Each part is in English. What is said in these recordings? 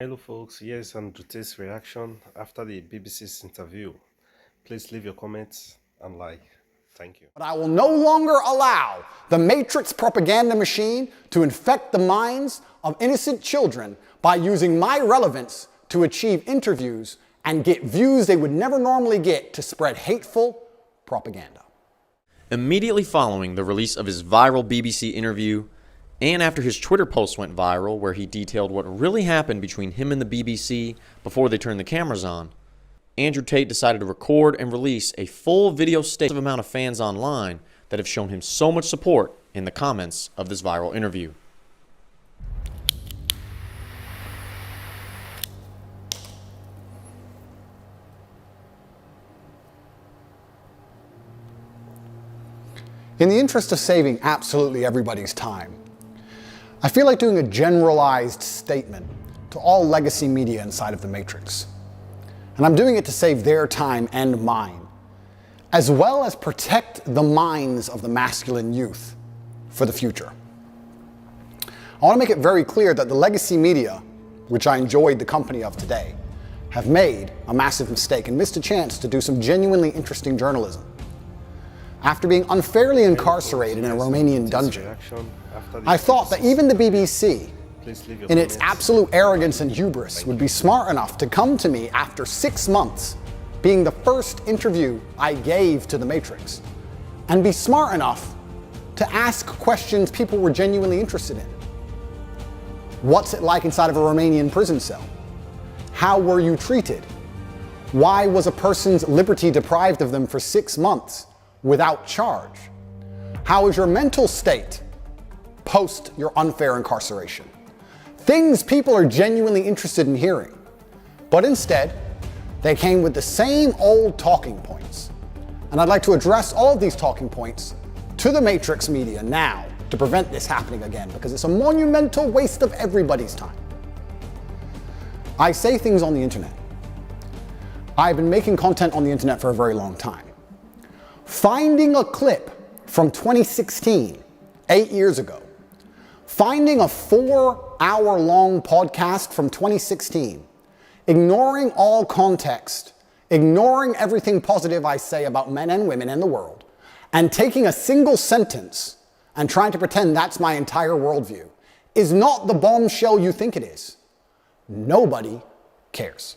Hello, folks. Here's Tate's reaction after the BBC's interview. Please leave your comments and like. Thank you. But I will no longer allow the Matrix propaganda machine to infect the minds of innocent children by using my relevance to achieve interviews and get views they would never normally get to spread hateful propaganda. Immediately following the release of his viral BBC interview, and after his Twitter post went viral where he detailed what really happened between him and the BBC before they turned the cameras on, Andrew Tate decided to record and release a full video statement of the amount of fans online that have shown him so much support in the comments of this viral interview. In the interest of saving absolutely everybody's time, I feel like doing a generalized statement to all legacy media inside of the Matrix. And I'm doing it to save their time and mine, as well as protect the minds of the masculine youth for the future. I want to make it very clear that the legacy media, which I enjoyed the company of today, have made a massive mistake and missed a chance to do some genuinely interesting journalism. After being unfairly incarcerated in a Romanian dungeon, I thought that even the BBC, in its absolute arrogance and hubris, would be smart enough to come to me after 6 months, being the first interview I gave to the Matrix, and be smart enough to ask questions people were genuinely interested in. What's it like inside of a Romanian prison cell? How were you treated? Why was a person's liberty deprived of them for 6 months without charge? How is your mental state post your unfair incarceration? Things people are genuinely interested in hearing. But instead, they came with the same old talking points. And I'd like to address all of these talking points to the Matrix media now to prevent this happening again, because it's a monumental waste of everybody's time. I say things on the internet. I've been making content on the internet for a very long time. Finding a clip from 2016, 8 years ago, finding a 4-hour-long podcast from 2016, ignoring all context, ignoring everything positive I say about men and women and the world, and taking a single sentence and trying to pretend that's my entire worldview is not the bombshell you think it is. Nobody cares.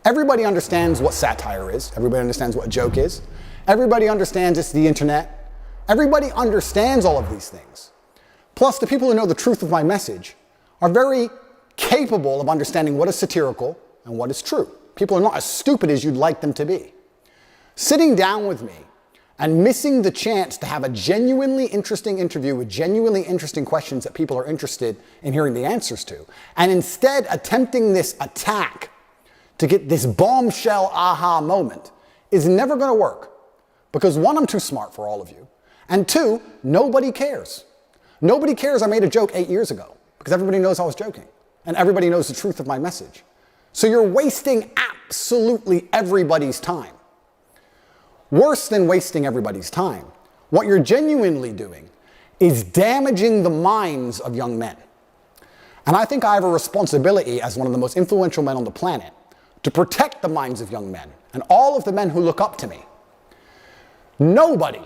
Everybody understands what satire is. Everybody understands what a joke is. Everybody understands it's the internet. Everybody understands all of these things. Plus, the people who know the truth of my message are very capable of understanding what is satirical and what is true. People are not as stupid as you'd like them to be. Sitting down with me and missing the chance to have a genuinely interesting interview with genuinely interesting questions that people are interested in hearing the answers to, and instead attempting this attack to get this bombshell aha moment is never going to work. Because one, I'm too smart for all of you. And two, nobody cares. Nobody cares I made a joke 8 years ago because everybody knows I was joking. And everybody knows the truth of my message. So you're wasting absolutely everybody's time. Worse than wasting everybody's time, what you're genuinely doing is damaging the minds of young men. And I think I have a responsibility as one of the most influential men on the planet to protect the minds of young men and all of the men who look up to me. Nobody,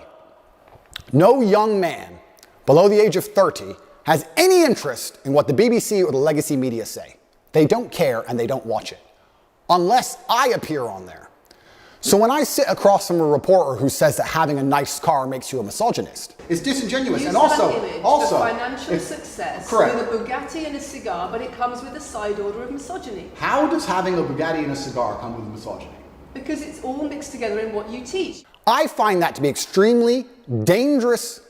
no young man below the age of 30 has any interest in what the BBC or the legacy media say. They don't care and they don't watch it, unless I appear on there. So when I sit across from a reporter who says that having a nice car makes you a misogynist, it's disingenuous. And also financial success correct. With a Bugatti and a cigar, but it comes with a side order of misogyny. How does having a Bugatti and a cigar come with misogyny? Because it's all mixed together in what you teach. I find that to be extremely dangerous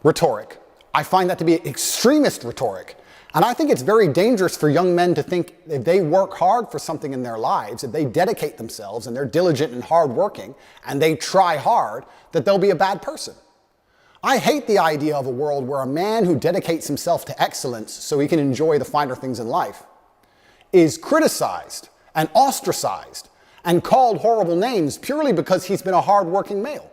rhetoric. I find that to be extremist rhetoric. And I think it's very dangerous for young men to think if they work hard for something in their lives, if they dedicate themselves and they're diligent and hardworking and they try hard, that they'll be a bad person. I hate the idea of a world where a man who dedicates himself to excellence so he can enjoy the finer things in life is criticized and ostracized and called horrible names purely because he's been a hardworking male.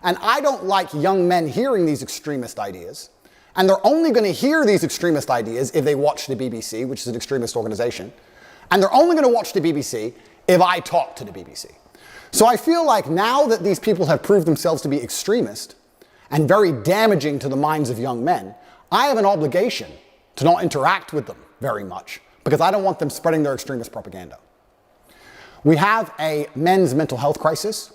And I don't like young men hearing these extremist ideas. And they're only going to hear these extremist ideas if they watch the BBC, which is an extremist organization. And they're only going to watch the BBC if I talk to the BBC. So I feel like now that these people have proved themselves to be extremist and very damaging to the minds of young men, I have an obligation to not interact with them very much because I don't want them spreading their extremist propaganda. We have a men's mental health crisis.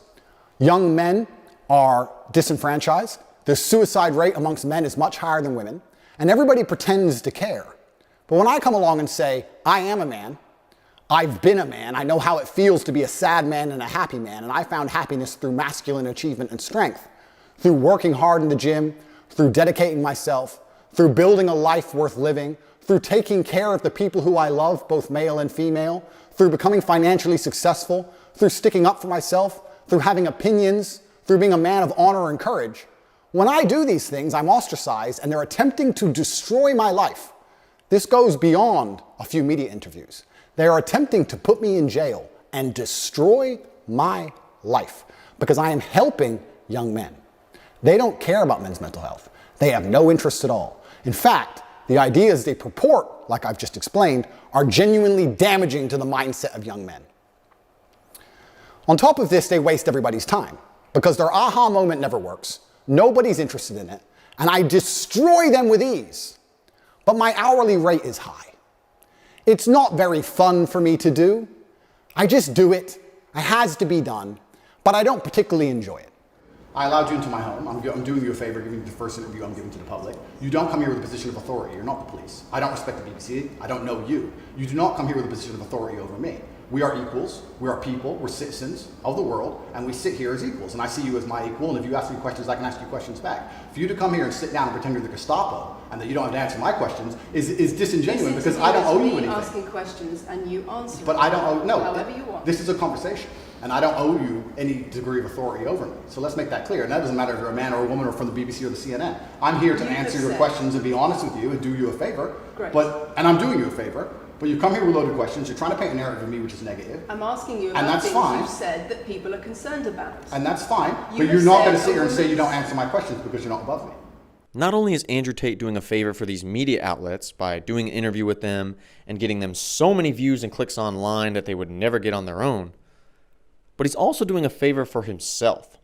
Young men are disenfranchised. The suicide rate amongst men is much higher than women, and everybody pretends to care. But when I come along and say, I am a man, I've been a man, I know how it feels to be a sad man and a happy man, and I found happiness through masculine achievement and strength, through working hard in the gym, through dedicating myself, through building a life worth living, through taking care of the people who I love, both male and female, through becoming financially successful, through sticking up for myself, through having opinions, through being a man of honor and courage. When I do these things, I'm ostracized and they're attempting to destroy my life. This goes beyond a few media interviews. They are attempting to put me in jail and destroy my life because I am helping young men. They don't care about men's mental health. They have no interest at all. In fact, the ideas they purport, like I've just explained, are genuinely damaging to the mindset of young men. On top of this, they waste everybody's time because their aha moment never works. Nobody's interested in it, and I destroy them with ease. But my hourly rate is high. It's not very fun for me to do. I just do it. It has to be done, but I don't particularly enjoy it. I allowed you into my home. I'm doing you a favor, giving you the first interview I'm giving to the public. You don't come here with a position of authority. You're not the police. I don't respect the BBC. I don't know you. You do not come here with a position of authority over me. We are equals, we are people, we're citizens of the world, and we sit here as equals. And I see you as my equal, and if you ask me questions, I can ask you questions back. For you to come here and sit down and pretend you're the Gestapo, and that you don't have to answer my questions, is disingenuous because I don't owe you anything. Asking questions and you answer but I don't owe, no, however you want. This is a conversation, and I don't owe you any degree of authority over me. So let's make that clear. And that doesn't matter if you're a man or a woman or from the BBC or the CNN. I'm here to answer your questions and be honest with you and do you a favor. Great. And I'm doing you a favor. But you come here with loaded questions, you're trying to paint a narrative of me which is negative. I'm asking you and about that's things fine. you've said that people are concerned about. And that's fine, You but have you're not going to said sit here and say you woman's- don't answer my questions because you're not above me. Not only is Andrew Tate doing a favor for these media outlets by doing an interview with them and getting them so many views and clicks online that they would never get on their own, but he's also doing a favor for himself.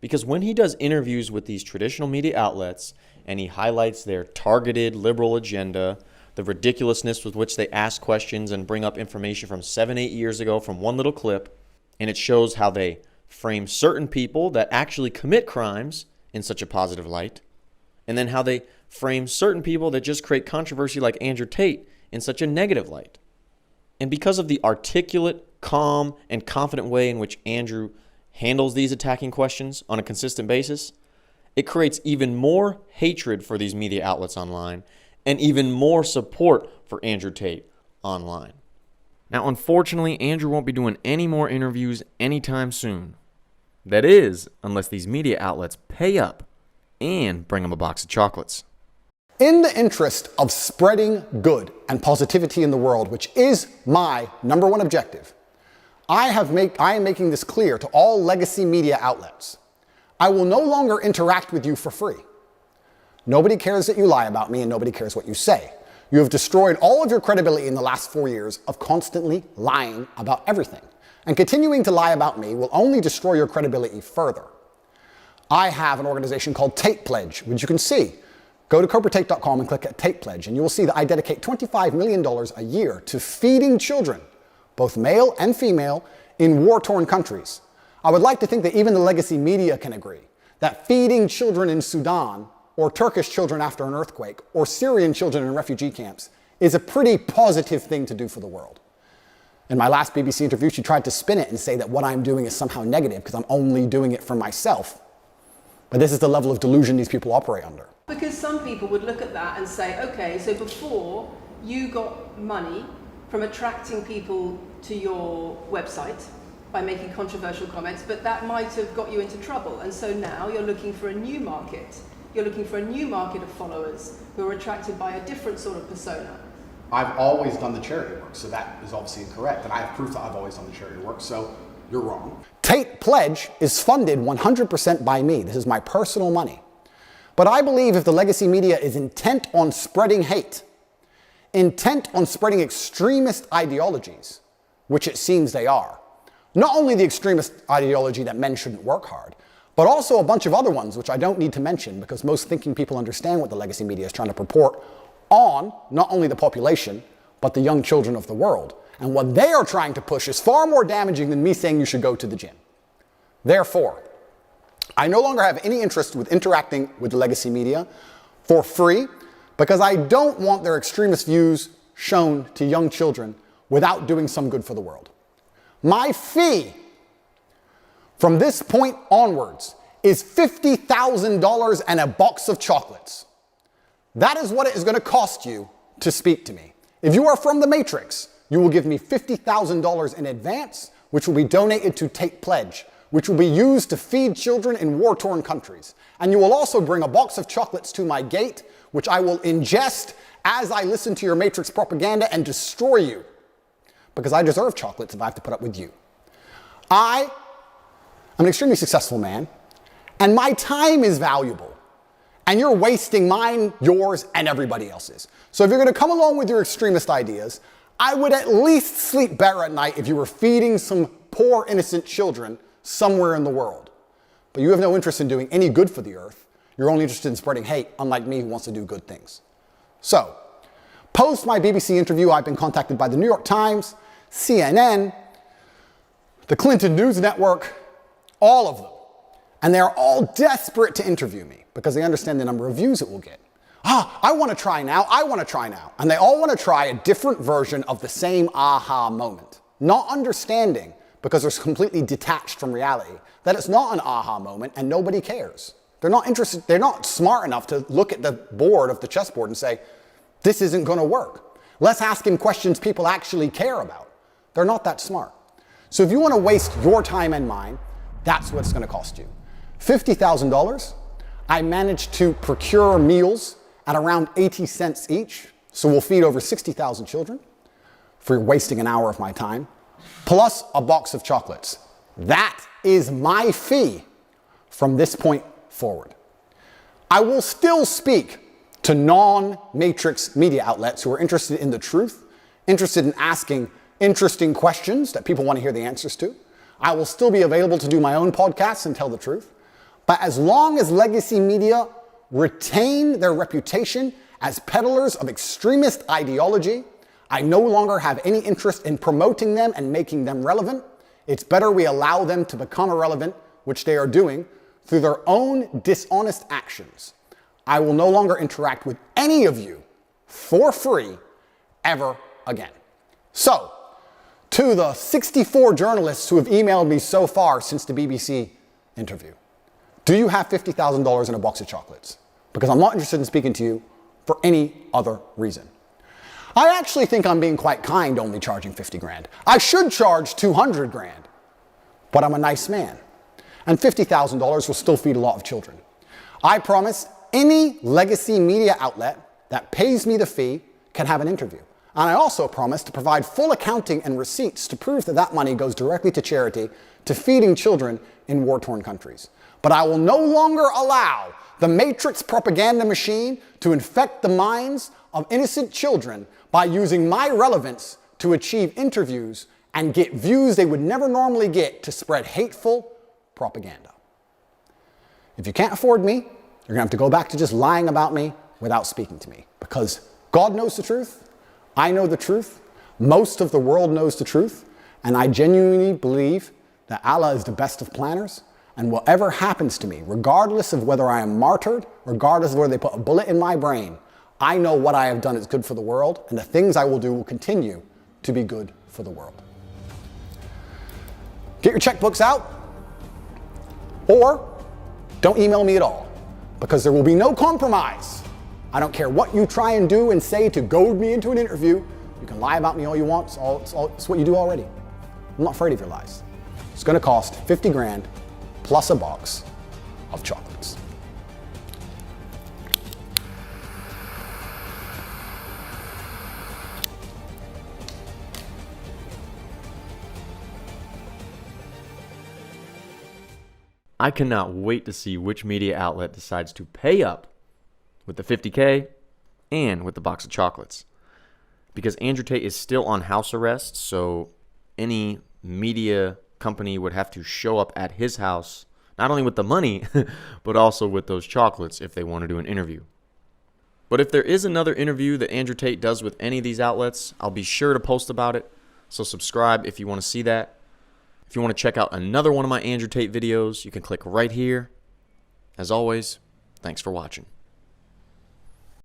Because when he does interviews with these traditional media outlets and he highlights their targeted liberal agenda, the ridiculousness with which they ask questions and bring up information from 7-8 years ago from one little clip, and it shows how they frame certain people that actually commit crimes in such a positive light, and then how they frame certain people that just create controversy like Andrew Tate in such a negative light. And because of the articulate, calm, and confident way in which Andrew handles these attacking questions on a consistent basis, it creates even more hatred for these media outlets online and even more support for Andrew Tate online. Now, unfortunately, Andrew won't be doing any more interviews anytime soon. That is, unless these media outlets pay up and bring him a box of chocolates. In the interest of spreading good and positivity in the world, which is my number one objective, I am making this clear to all legacy media outlets. I will no longer interact with you for free. Nobody cares that you lie about me and nobody cares what you say. You have destroyed all of your credibility in the last 4 years of constantly lying about everything. And continuing to lie about me will only destroy your credibility further. I have an organization called Tate Pledge, which you can see. Go to CobraTate.com and click at Tate Pledge, and you will see that I dedicate $25 million a year to feeding children, both male and female, in war-torn countries. I would like to think that even the legacy media can agree that feeding children in Sudan, or Turkish children after an earthquake, or Syrian children in refugee camps is a pretty positive thing to do for the world. In my last BBC interview, she tried to spin it and say that what I'm doing is somehow negative because I'm only doing it for myself. But this is the level of delusion these people operate under. Because some people would look at that and say, okay, so before you got money from attracting people to your website by making controversial comments, but that might have got you into trouble. And so now you're looking for a new market. You're looking for a new market of followers who are attracted by a different sort of persona. I've always done the charity work, so that is obviously incorrect. And I have proof that I've always done the charity work, so you're wrong. Tate Pledge is funded 100% by me. This is my personal money. But I believe if the legacy media is intent on spreading hate, intent on spreading extremist ideologies, which it seems they are, not only the extremist ideology that men shouldn't work hard, but also a bunch of other ones which I don't need to mention because most thinking people understand what the legacy media is trying to purport on not only the population, but the young children of the world. And what they are trying to push is far more damaging than me saying you should go to the gym. Therefore, I no longer have any interest with interacting with the legacy media for free because I don't want their extremist views shown to young children without doing some good for the world. My fee from this point onwards is $50,000 and a box of chocolates. That is what it is going to cost you to speak to me. If you are from the Matrix, you will give me $50,000 in advance, which will be donated to Tate Pledge, which will be used to feed children in war-torn countries. And you will also bring a box of chocolates to my gate, which I will ingest as I listen to your Matrix propaganda and destroy you. Because I deserve chocolates if I have to put up with you. I am an extremely successful man, and my time is valuable. And you're wasting mine, yours, and everybody else's. So if you're going to come along with your extremist ideas, I would at least sleep better at night if you were feeding some poor, innocent children somewhere in the world. But you have no interest in doing any good for the earth. You're only interested in spreading hate, unlike me who wants to do good things. So, post my BBC interview, I've been contacted by the New York Times, CNN, the Clinton News Network, all of them. And they're all desperate to interview me because they understand the number of views it will get. I want to try now, I want to try now. And they all want to try a different version of the same aha moment. Not understanding, because they're completely detached from reality, that it's not an aha moment and nobody cares. They're not interested, they're not smart enough to look at the board of the chessboard and say, this isn't going to work. Let's ask him questions people actually care about. They're not that smart. So if you want to waste your time and mine, that's what it's going to cost you. $50,000, I managed to procure meals at around 80 cents each, so we'll feed over 60,000 children for wasting an hour of my time, plus a box of chocolates. That is my fee from this point forward. I will still speak to non-Matrix media outlets who are interested in the truth, interested in asking interesting questions that people want to hear the answers to. I will still be available to do my own podcasts and tell the truth. But as long as legacy media retain their reputation as peddlers of extremist ideology, I no longer have any interest in promoting them and making them relevant. It's better we allow them to become irrelevant, which they are doing, through their own dishonest actions. I will no longer interact with any of you for free ever again. So, to the 64 journalists who have emailed me so far since the BBC interview, do you have $50,000 in a box of chocolates? Because I'm not interested in speaking to you for any other reason. I actually think I'm being quite kind only charging 50 grand. I should charge 200 grand, but I'm a nice man. And $50,000 will still feed a lot of children. I promise any legacy media outlet that pays me the fee can have an interview. And I also promise to provide full accounting and receipts to prove that that money goes directly to charity, to feeding children in war-torn countries. But I will no longer allow the Matrix propaganda machine to infect the minds of innocent children by using my relevance to achieve interviews and get views they would never normally get to spread hateful propaganda. If you can't afford me, you're going to have to go back to just lying about me without speaking to me. Because God knows the truth, I know the truth, most of the world knows the truth, and I genuinely believe that Allah is the best of planners. And whatever happens to me, regardless of whether I am martyred, regardless of whether they put a bullet in my brain, I know what I have done is good for the world, and the things I will do will continue to be good for the world. Get your checkbooks out, or don't email me at all, because there will be no compromise. I don't care what you try and do and say to goad me into an interview. You can lie about me all you want. It's what you do already. I'm not afraid of your lies. It's going to cost 50 grand plus a box of chocolates. I cannot wait to see which media outlet decides to pay up with the $50K and with the box of chocolates. Because Andrew Tate is still on house arrest, so any media company would have to show up at his house, not only with the money, but also with those chocolates if they want to do an interview. But if there is another interview that Andrew Tate does with any of these outlets, I'll be sure to post about it. So subscribe if you want to see that. If you want to check out another one of my Andrew Tate videos, you can click right here. As always, thanks for watching.